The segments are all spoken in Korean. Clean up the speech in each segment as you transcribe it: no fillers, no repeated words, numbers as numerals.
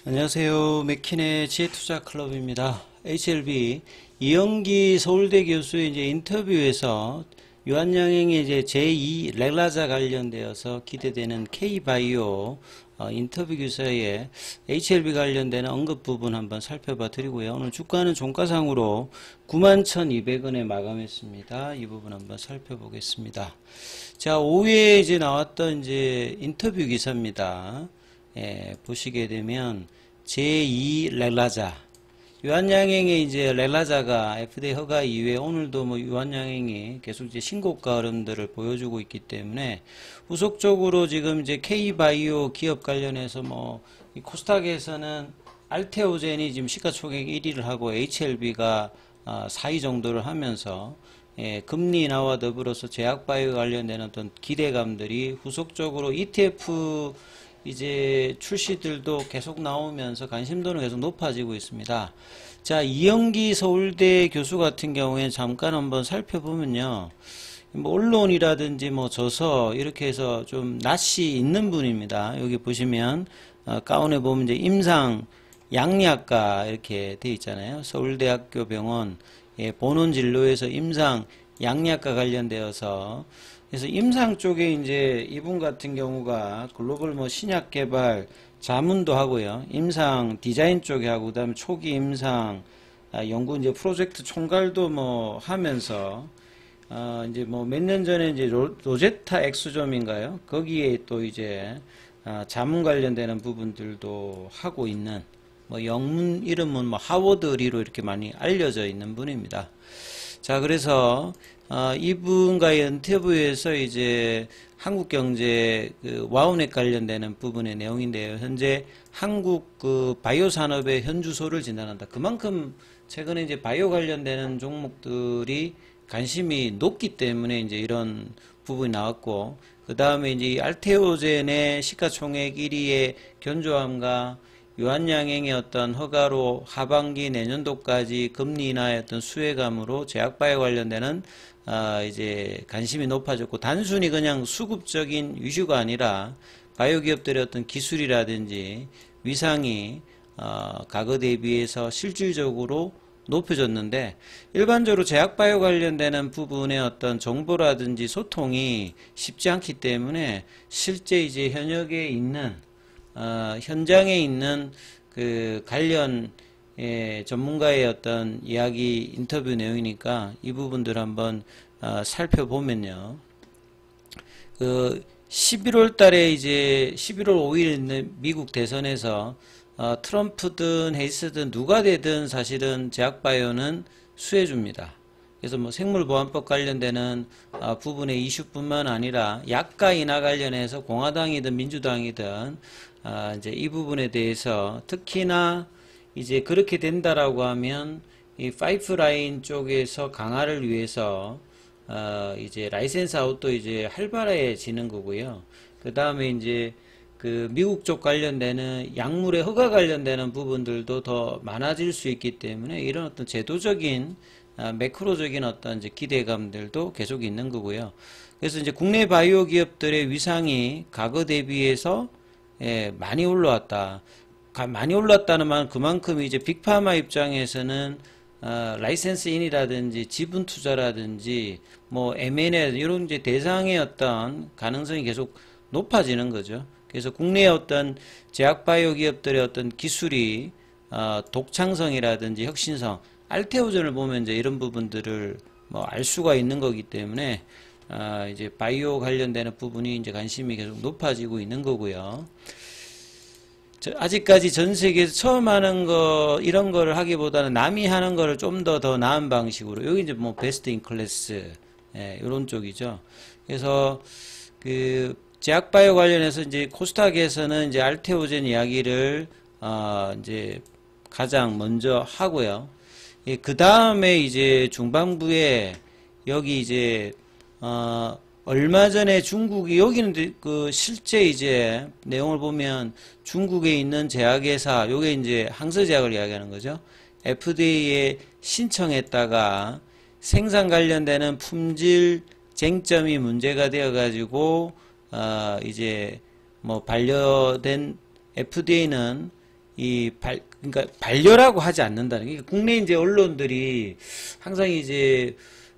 안녕하세요. 맥킨의 지혜투자클럽입니다. HLB 이영기 서울대 교수의 이제 인터뷰에서 유한양행의 이제 제2 렐라자 관련되어서 기대되는 K바이오 인터뷰 기사에 HLB 관련되는 언급 부분 한번 살펴봐 드리고요. 오늘 주가는 종가상으로 91,200원에 마감했습니다. 이 부분 한번 살펴보겠습니다. 자, 오후에 이제 나왔던 이제 인터뷰 기사입니다. 보시게 되면 제2 렐라자 유한양행의 이제 렐라자가 FDA 허가 이후에 오늘도 뭐 유한양행이 계속 이제 신고가 흐름들을 보여주고 있기 때문에 후속적으로 지금 이제 K바이오 기업 관련해서 뭐 이 코스닥에서는 알테오젠이 지금 시가총액 1위를 하고 HLB가 4위 정도를 하면서 금리 인하와 더불어서 제약바이오 관련된 어떤 기대감들이 후속적으로 ETF 이제 출시들도 계속 나오면서 관심도는 계속 높아지고 있습니다. 자, 이영기 서울대 교수 같은 경우에 잠깐 한번 살펴보면요. 뭐 언론이라든지 뭐 저서 이렇게 해서 좀 낯이 있는 분입니다. 여기 보시면 가운에 보면 이제 임상 양리학과 이렇게 돼 있잖아요. 서울대학교 병원 본원 진로에서 임상 양리학과 관련되어서 그래서 임상 쪽에 이제 이분 같은 경우가 글로벌 뭐 신약 개발 자문도 하고요. 임상 디자인 쪽에 하고 그다음에 초기 임상 연구 이제 프로젝트 총괄도 뭐 하면서 이제 뭐 몇 년 전에 이제 로제타 엑스점인가요? 거기에 또 이제 자문 관련되는 부분들도 하고 있는 뭐 영문 이름은 뭐 하워드 리로 이렇게 많이 알려져 있는 분입니다. 자, 그래서 이분과의 인터뷰에서 이제 한국경제 그 와우넷 관련되는 부분의 내용인데요. 현재 한국 그 바이오 산업의 현주소를 진단한다. 그만큼 최근에 이제 바이오 관련되는 종목들이 관심이 높기 때문에 이제 이런 부분이 나왔고, 그 다음에 이제 알테오젠의 시가총액 1위의 견조함과 유한양행의 어떤 허가로 하반기 내년도까지 금리 인하의 어떤 수혜감으로 제약바이오 관련되는 이제 관심이 높아졌고, 단순히 그냥 수급적인 이슈가 아니라 바이오 기업들의 어떤 기술이라든지 위상이 과거 대비해서 실질적으로 높여졌는데, 일반적으로 제약바이오 관련되는 부분의 어떤 정보라든지 소통이 쉽지 않기 때문에 실제 이제 현역에 있는 현장에 있는 그 관련 전문가의 어떤 이야기 인터뷰 내용이니까 이 부분들 한번 살펴보면요. 그 11월 달에 이제 11월 5일 있는 미국 대선에서 트럼프든 헤이스든 누가 되든 사실은 제약바이오는 수혜줍니다. 그래서 뭐 생물보안법 관련되는 부분의 이슈뿐만 아니라 약가 인하 관련해서 공화당이든 민주당이든 이제 이 부분에 대해서 특히나 이제 그렇게 된다라고 하면 이 파이프라인 쪽에서 강화를 위해서 이제 라이센스 아웃도 이제 활발해지는 거고요. 그 다음에 이제 그 미국 쪽 관련되는 약물의 허가 관련되는 부분들도 더 많아질 수 있기 때문에 이런 어떤 제도적인 매크로적인 어떤 이제 기대감들도 계속 있는 거고요. 그래서 이제 국내 바이오 기업들의 위상이 과거 대비해서 많이 올라왔다. 많이 올랐다는 말은 그만큼 이제 빅파마 입장에서는 라이센스 인이라든지 지분 투자라든지 뭐 M&A 이런 이제 대상의 어떤 가능성이 계속 높아지는 거죠. 그래서 국내의 어떤 제약바이오 기업들의 어떤 기술이 독창성이라든지 혁신성, 알테오전을 보면 이제 이런 부분들을 뭐 알 수가 있는 거기 때문에 이제 바이오 관련되는 부분이 이제 관심이 계속 높아지고 있는 거고요. 아직까지 전 세계에서 처음 하는 거, 이런 거를 하기보다는 남이 하는 거를 좀 더 나은 방식으로, 여기 이제 뭐 베스트 인 클래스, 이런 쪽이죠. 그래서 그 제약바이오 관련해서 이제 코스닥에서는 이제 알테오젠 이야기를 이제 가장 먼저 하고요. 그 다음에 이제 중반부에 여기 이제 얼마 전에 중국이 여기는 그 실제 이제 내용을 보면 중국에 있는 제약회사, 요게 이제 항서제약을 이야기하는 거죠. FDA에 신청했다가 생산 관련되는 품질 쟁점이 문제가 되어 가지고 이제 뭐 반려된 FDA는 그러니까 반려라고 하지 않는다는 게, 국내 이제 언론들이 항상 이제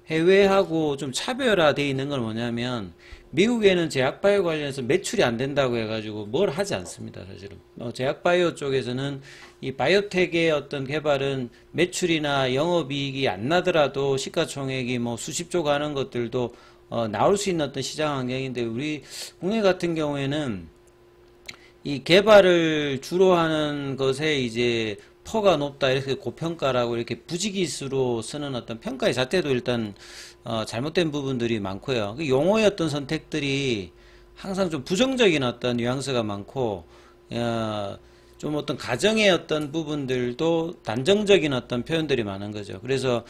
해외하고 좀 차별화되어 있는 건 뭐냐면, 미국에는 제약바이오 관련해서 매출이 안 된다고 해가지고 뭘 하지 않습니다, 사실은. 제약바이오 쪽에서는 이 바이오텍의 어떤 개발은 매출이나 영업이익이 안 나더라도 시가총액이 뭐 수십조 가는 것들도 나올 수 있는 어떤 시장 환경인데, 우리 국내 같은 경우에는 이 개발을 주로 하는 것에 이제 퍼가 높다, 이렇게 고평가라고 이렇게 부지기수로 쓰는 어떤 평가의 자체도 일단 잘못된 부분들이 많고요. 그 용어의 어떤 선택들이 항상 좀 부정적인 어떤 뉘앙스가 많고, 좀 어떤 가정의 어떤 부분들도 단정적인 어떤 표현들이 많은 거죠. 그래서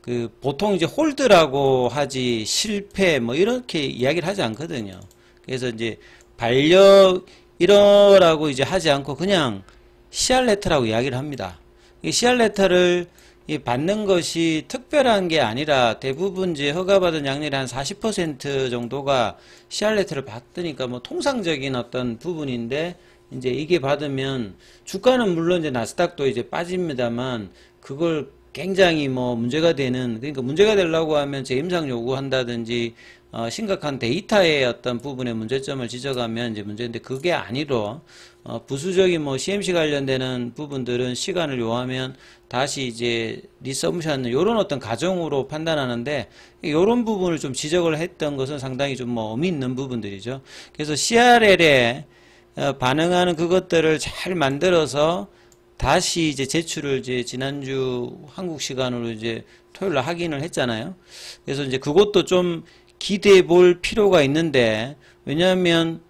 그 보통 이제 홀드라고 하지 실패 뭐 이렇게 이야기를 하지 않거든요. 그래서 이제 반려 이러라고 이제 하지 않고 그냥 CR 레터라고 이야기를 합니다. 이 CR 레터를 받는 것이 특별한 게 아니라 대부분 이제 허가받은 약률의 한 40% 정도가 CR 레터를 받으니까 뭐 통상적인 어떤 부분인데, 이제 이게 받으면 주가는 물론 이제 나스닥도 이제 빠집니다만, 그걸 굉장히 뭐 문제가 되는, 그러니까 문제가 되려고 하면 재임상 요구한다든지 심각한 데이터의 어떤 부분의 문제점을 지적하면 이제 문제인데, 그게 아니로 부수적인 뭐 CMC 관련되는 부분들은 시간을 요하면 다시 이제 리서브션 요런 어떤 가정으로 판단하는데, 요런 부분을 좀 지적을 했던 것은 상당히 좀 뭐 의미 있는 부분들이죠. 그래서 CRL에 반응하는 그것들을 잘 만들어서 다시 이제 제출을 이제 지난주 한국 시간으로 이제 토요일날 확인을 했잖아요. 그래서 이제 그것도 좀 기대해 볼 필요가 있는데, 왜냐하면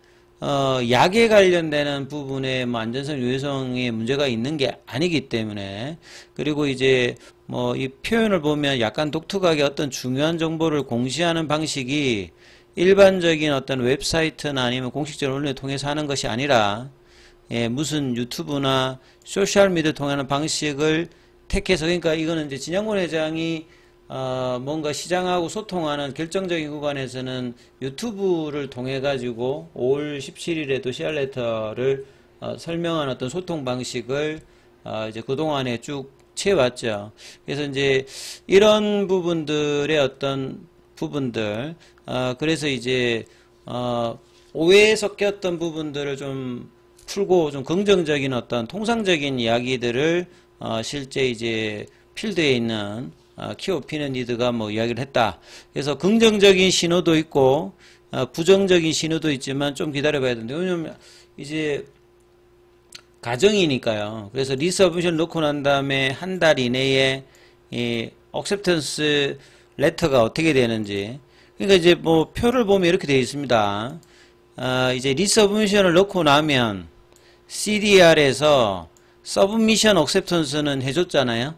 약에 관련되는 부분에 뭐 안전성, 유해성에 문제가 있는 게 아니기 때문에, 그리고 이제 뭐 이 표현을 보면 약간 독특하게 어떤 중요한 정보를 공시하는 방식이 일반적인 어떤 웹사이트나 아니면 공식적 언론을 통해서 하는 것이 아니라, 무슨 유튜브나 소셜미디어를 통하는 방식을 택해서, 그러니까 이거는 이제 진양권 회장이 뭔가 시장하고 소통하는 결정적인 구간에서는 유튜브를 통해 가지고 5월 17일에도 CR레터를 설명한 어떤 소통 방식을 이제 그동안에 쭉 채왔죠. 그래서 이제 이런 부분들의 어떤 부분들, 그래서 이제 오해에 섞였던 부분들을 좀 풀고 좀 긍정적인 어떤 통상적인 이야기들을 실제 이제 필드에 있는 키오피니언 리더가 뭐 이야기를 했다. 그래서 긍정적인 신호도 있고 부정적인 신호도 있지만 좀 기다려봐야 되는데, 왜냐면 이제 가정이니까요. 그래서 리서브션 넣고 난 다음에 한 달 이내에 이 억셉턴스 레터가 어떻게 되는지, 그러니까 이제 뭐 표를 보면 이렇게 되어 있습니다. 이제 리서브미션을 넣고 나면 CDR에서 서브미션 억셉턴스는 해줬잖아요.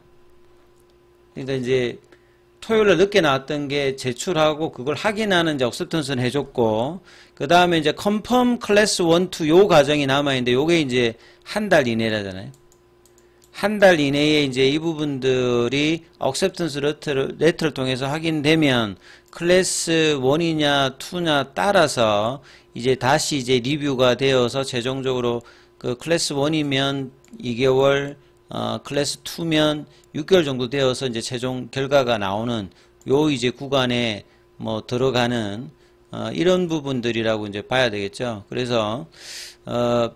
그러니까 이제 토요일에 늦게 나왔던 게 제출하고 그걸 확인하는 이제 억셉턴스는 해줬고, 그 다음에 이제 컨펌 클래스 1, 2 요 과정이 남아있는데, 요게 이제 한 달 이내라잖아요. 한 달 이내에 이제 이 부분들이 억셉턴스 레터를 통해서 확인되면 클래스 1이냐 2냐 따라서 이제 다시 이제 리뷰가 되어서 최종적으로 그 클래스 1이면 2개월, 클래스 2면 6개월 정도 되어서 이제 최종 결과가 나오는 요 이제 구간에 뭐 들어가는 이런 부분들이라고 이제 봐야 되겠죠. 그래서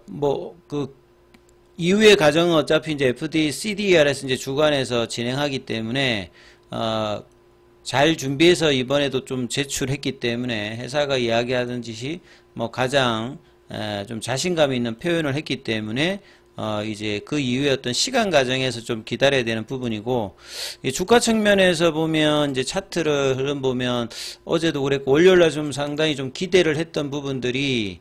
뭐 그 이후의 과정은 어차피 이제 FDA, CDR에서 이제 주관해서 진행하기 때문에 잘 준비해서 이번에도 좀 제출했기 때문에 회사가 이야기하던 짓이 뭐 가장 좀 자신감 있는 표현을 했기 때문에 이제 그 이후에 어떤 시간 과정에서 좀 기다려야 되는 부분이고, 주가 측면에서 보면 이제 차트를 흐름 보면 어제도 그랬고 월요일날 좀 상당히 좀 기대를 했던 부분들이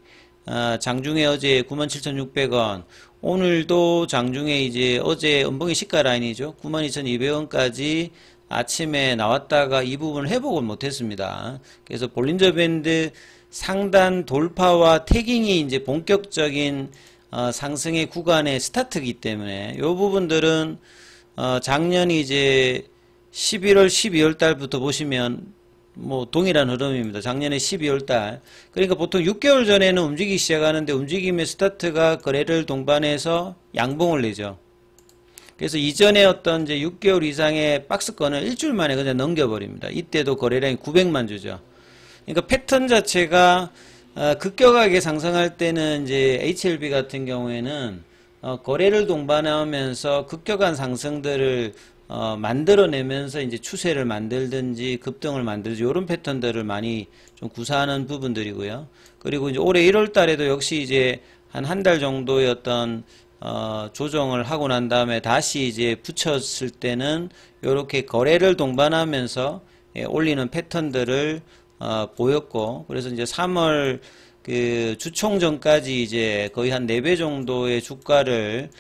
장중에 어제 97,600원, 오늘도 장중에 이제 어제 음봉의 시가 라인이죠. 92,200원까지 아침에 나왔다가 이 부분을 회복을 못했습니다. 그래서 볼린저 밴드 상단 돌파와 태깅이 이제 본격적인 상승의 구간의 스타트이기 때문에 이 부분들은 작년 이제 11월, 12월 달부터 보시면 뭐 동일한 흐름입니다. 작년에 12월 달. 그러니까 보통 6개월 전에는 움직이기 시작하는데 움직임의 스타트가 거래를 동반해서 양봉을 내죠. 그래서 이전에 어떤 이제 6개월 이상의 박스권을 일주일 만에 그냥 넘겨버립니다. 이때도 거래량이 900만 주죠. 그러니까 패턴 자체가 급격하게 상승할 때는 이제 HLB 같은 경우에는 거래를 동반하면서 급격한 상승들을 만들어내면서 이제 추세를 만들든지 급등을 만들든지 이런 패턴들을 많이 좀 구사하는 부분들이고요. 그리고 이제 올해 1월 달에도 역시 이제 한 달 정도의 어떤 조정을 하고 난 다음에 다시 이제 붙였을 때는 이렇게 거래를 동반하면서 올리는 패턴들을 보였고, 그래서 이제 3월 그 주총 전까지 이제 거의 한 4배 정도의 주가를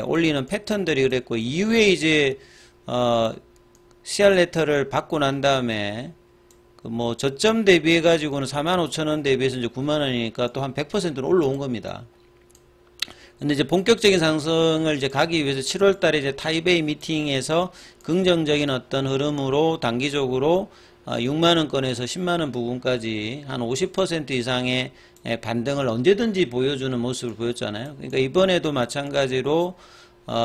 올리는 패턴들이 그랬고, 이후에 이제 CR 레터를 받고 난 다음에 그 뭐 저점 대비해 가지고는 45,000원 대비해서 이제 9만원이니까 또 한 100%는 올라온 겁니다. 근데 이제 본격적인 상승을 이제 가기 위해서 7월 달에 이제 타이베이 미팅에서 긍정적인 어떤 흐름으로 단기적으로 6만원권에서 10만원 부근까지 한 50% 이상의 반등을 언제든지 보여주는 모습을 보였잖아요. 그러니까 이번에도 마찬가지로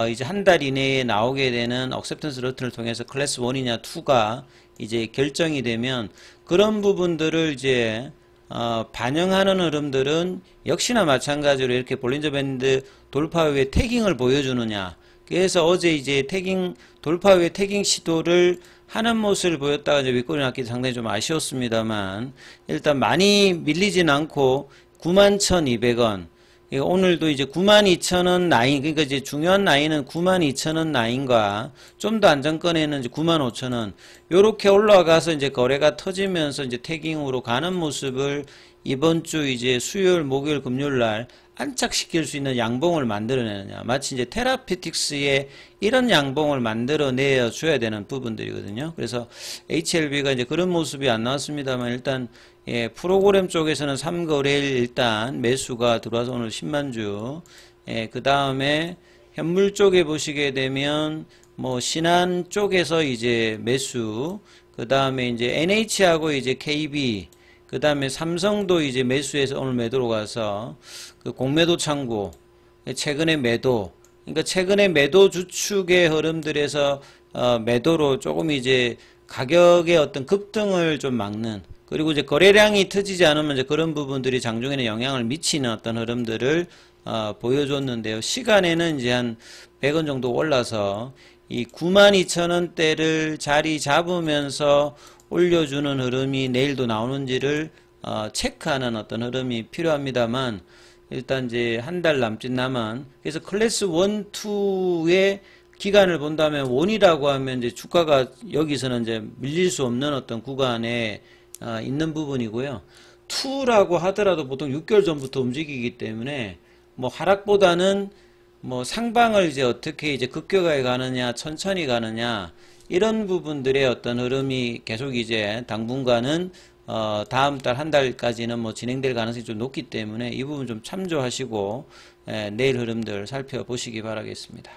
이제 한 달 이내에 나오게 되는 억셉턴스 러튼을 통해서 클래스 1이냐 2가 이제 결정이 되면 그런 부분들을 이제 반영하는 흐름들은 역시나 마찬가지로 이렇게 볼린저 밴드 돌파 후에 태깅을 보여주느냐. 그래서 어제 이제 돌파 후에 태깅 시도를 하는 모습을 보였다가 이제 윗골이 났기 상당히 좀 아쉬웠습니다만, 일단 많이 밀리진 않고 91,200원. 오늘도 이제 92,000원 라인, 그러니까 이제 중요한 라인은 92,000원 라인과 좀 더 안정권에는 이제 95,000원. 요렇게 올라가서 이제 거래가 터지면서 이제 태깅으로 가는 모습을 이번 주 이제 수요일, 목요일, 금요일 날 안착시킬 수 있는 양봉을 만들어내느냐. 마치 이제 테라피틱스에 이런 양봉을 만들어내어 줘야 되는 부분들이거든요. 그래서 HLB가 이제 그런 모습이 안 나왔습니다만, 일단 프로그램 쪽에서는 3거래일 일단 매수가 들어와서 오늘 10만 주. 그 다음에 현물 쪽에 보시게 되면 뭐 신한 쪽에서 이제 매수. 그 다음에 이제 NH하고 이제 KB. 그 다음에 삼성도 이제 매수해서 오늘 매도로 가서 그 공매도 창구. 최근에 매도. 그러니까 최근에 매도 주축의 흐름들에서 매도로 조금 이제 가격의 어떤 급등을 좀 막는, 그리고 이제 거래량이 터지지 않으면 이제 그런 부분들이 장중에는 영향을 미치는 어떤 흐름들을 보여줬는데요. 시간에는 이제 한 100원 정도 올라서 이 92,000원대를 자리 잡으면서 올려주는 흐름이 내일도 나오는지를 체크하는 어떤 흐름이 필요합니다만, 일단 이제 한 달 남짓 남은, 그래서 클래스 1, 2의 기간을 본다면 1이라고 하면 이제 주가가 여기서는 이제 밀릴 수 없는 어떤 구간에 있는 부분이고요. 2라고 하더라도 보통 6개월 전부터 움직이기 때문에 뭐 하락보다는 뭐 상방을 이제 어떻게 이제 급격하게 가느냐, 천천히 가느냐, 이런 부분들의 어떤 흐름이 계속 이제 당분간은 다음 달 한 달까지는 뭐 진행될 가능성이 좀 높기 때문에 이 부분 좀 참조하시고 내일 흐름들 살펴보시기 바라겠습니다.